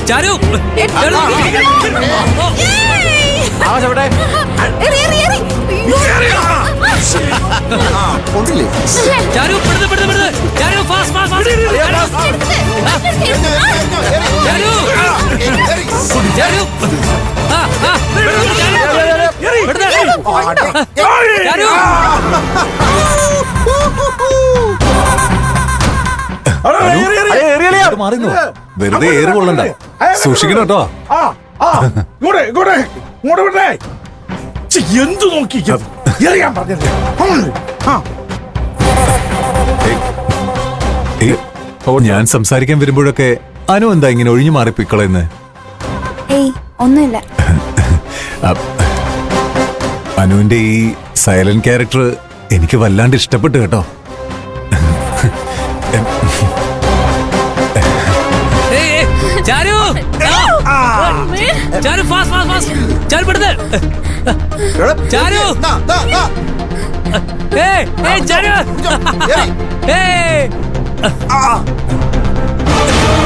ചാരു ചാരു ചാരു fast fast ചാരു ചാരു വെറുതെ ഏറ് കൊള്ളണ്ട, സൂക്ഷിക്കണം കേട്ടോ. എന്തു നോക്കി ഞാൻ സംസാരിക്കാൻ വരുമ്പോഴൊക്കെ അനു എന്താ ഇങ്ങനെ ഒഴിഞ്ഞു മാറി പിക്കളെന്ന്? ഒന്നുമില്ല. അനുവിന്റെ ഈ സൈലന്റ് ക്യാരക്ടർ എനിക്ക് വല്ലാണ്ട് ഇഷ്ടപ്പെട്ടു കേട്ടോ. ചാരു ചാരു ഫാസ്റ്റ് ഫാസ്റ്റ് ഫാസ്റ്റ് ചാരു പെടുത്ത് ചാരു ചാരു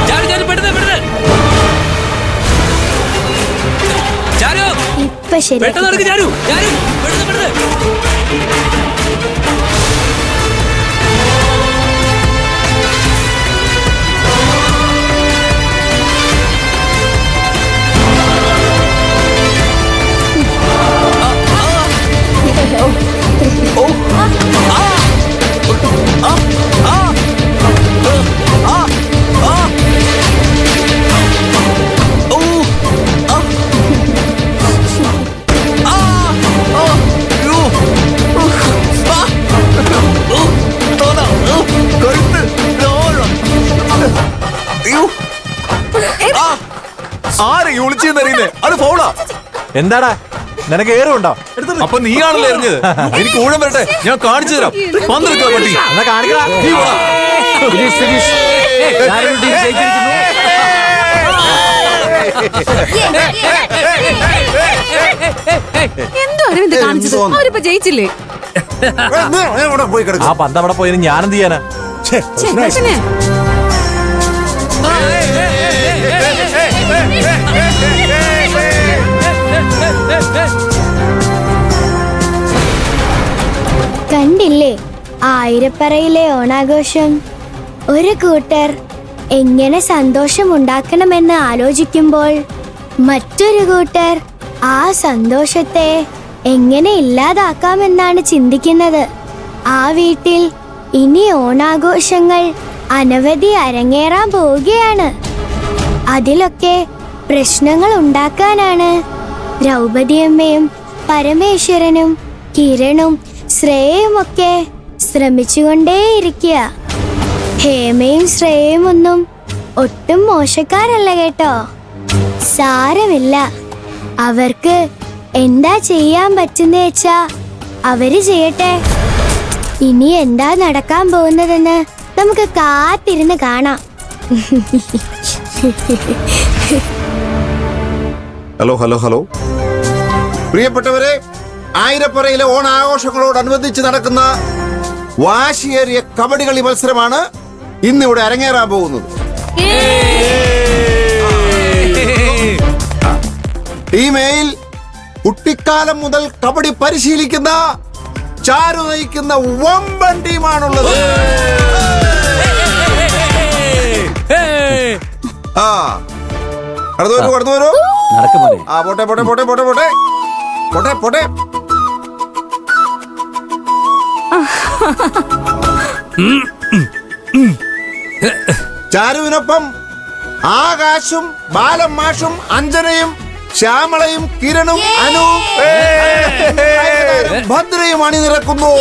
ചാരു ചാരു പെടുത്ത് പെടുത്ത് ചാരു പെട്ടെന്ന് നടക്ക് ചാരു ചാരു പെടുത്ത് പെടുത്ത് അത് ഫൗളാ. എന്താടാ നിനക്ക് ഏറുണ്ടോ? അപ്പൊ നീയാണല്ലോ എറിഞ്ഞത്. എനിക്ക് ഊഴം വരട്ടെ, ഞാൻ കാണിച്ചു തരാം. പന്തെടുക്കുക പട്ടി. എന്തോ അരവിന്ദ് കാണിച്ചത്? അവരിപ്പോ ജയിച്ചില്ലേ? ആ പന്ത് അവിടെ പോയി ഞാൻ എന്ത് ചെയ്യാനാ? കണ്ടില്ലേ ആയിരപ്പറയിലെ ഓണാഘോഷം? ഒരു കൂട്ടർ എങ്ങനെ സന്തോഷമുണ്ടാക്കണമെന്ന് ആലോചിക്കുമ്പോൾ മറ്റൊരു കൂട്ടർ ആ സന്തോഷത്തെ എങ്ങനെ ഇല്ലാതാക്കാമെന്നാണ് ചിന്തിക്കുന്നത്. ആ വീട്ടിൽ ഇനി ഓണാഘോഷങ്ങൾ അനവധി അരങ്ങേറാൻ പോവുകയാണ്. അതിലൊക്കെ പ്രശ്നങ്ങൾ ഉണ്ടാക്കാനാണ് ദ്രൗപദിയമ്മയും പരമേശ്വരനും കിരണും ശ്രേയയുമൊക്കെ ശ്രമിച്ചുകൊണ്ടേയിരിക്കുക. ഹേമയും ശ്രേയയും ഒന്നും ഒട്ടും മോശക്കാരല്ല കേട്ടോ. സാരമില്ല, അവർക്ക് എന്താ ചെയ്യാൻ പറ്റുന്ന വെച്ചാ അവര് ചെയ്യട്ടെ. ഇനി എന്താ നടക്കാൻ പോകുന്നതെന്ന് നമുക്ക് കാത്തിരുന്ന് കാണാം. ഹലോ ഹലോ ഹലോ പ്രിയപ്പെട്ടവരെ, ആയിരപ്പറയിലെ ഓണാഘോഷങ്ങളോടനുബന്ധിച്ച് നടക്കുന്ന വാശിയേറിയ കബഡി കളി മത്സരമാണ് ഇന്നിവിടെ അരങ്ങേറാൻ പോകുന്നത്. ടീം എയിൽ കുട്ടിക്കാലം മുതൽ കബഡി പരിശീലിക്കുന്ന ചാരു നയിക്കുന്ന വമ്പൻ ടീമാണുള്ളത്. കടന്നു വരൂ. പോട്ടെ പോട്ടെ പോട്ടെ പോട്ടെ പോട്ടെ പോട്ടെ പോട്ടെ. ചാരുവിനൊപ്പം ആകാശും ബാലം മാഷും അഞ്ജനയും ശ്യാമളയും കിരണും അനുവും ഭദ്രയും അണിനിരക്കുന്നു.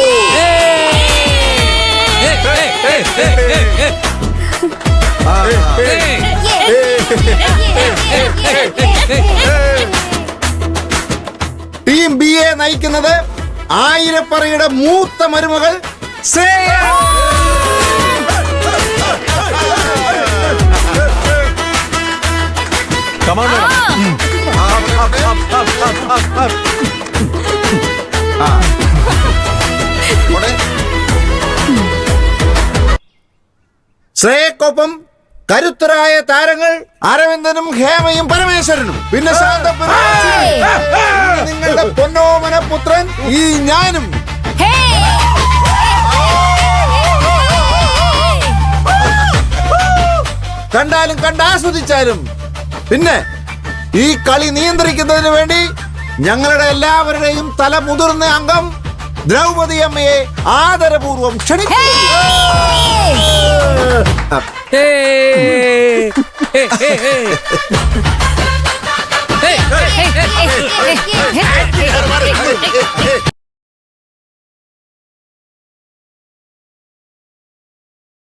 ടീം ബി എ നയിക്കുന്നത് ആയിരപ്പറയുടെ മൂത്ത മരുമകൾ ശ്രേയ. ശ്രേയക്കൊപ്പം കരുത്തരായ താരങ്ങൾ അരവിന്ദനും ഹേമയും പരമേശ്വരനും പിന്നെ നിങ്ങളുടെ പൊന്നോമന പുത്രൻ ഈ ഞാനും. കണ്ടാലും കണ്ടാസ്വദിച്ചാലും പിന്നെ ഈ കളി നിയന്ത്രിക്കുന്നതിന് വേണ്ടി ഞങ്ങളുടെ എല്ലാവരുടെയും തല മുതിർന്ന അംഗം ദ്രൗപദി അമ്മയെ ആദരപൂർവം ക്ഷണിക്കുന്നു. Hey!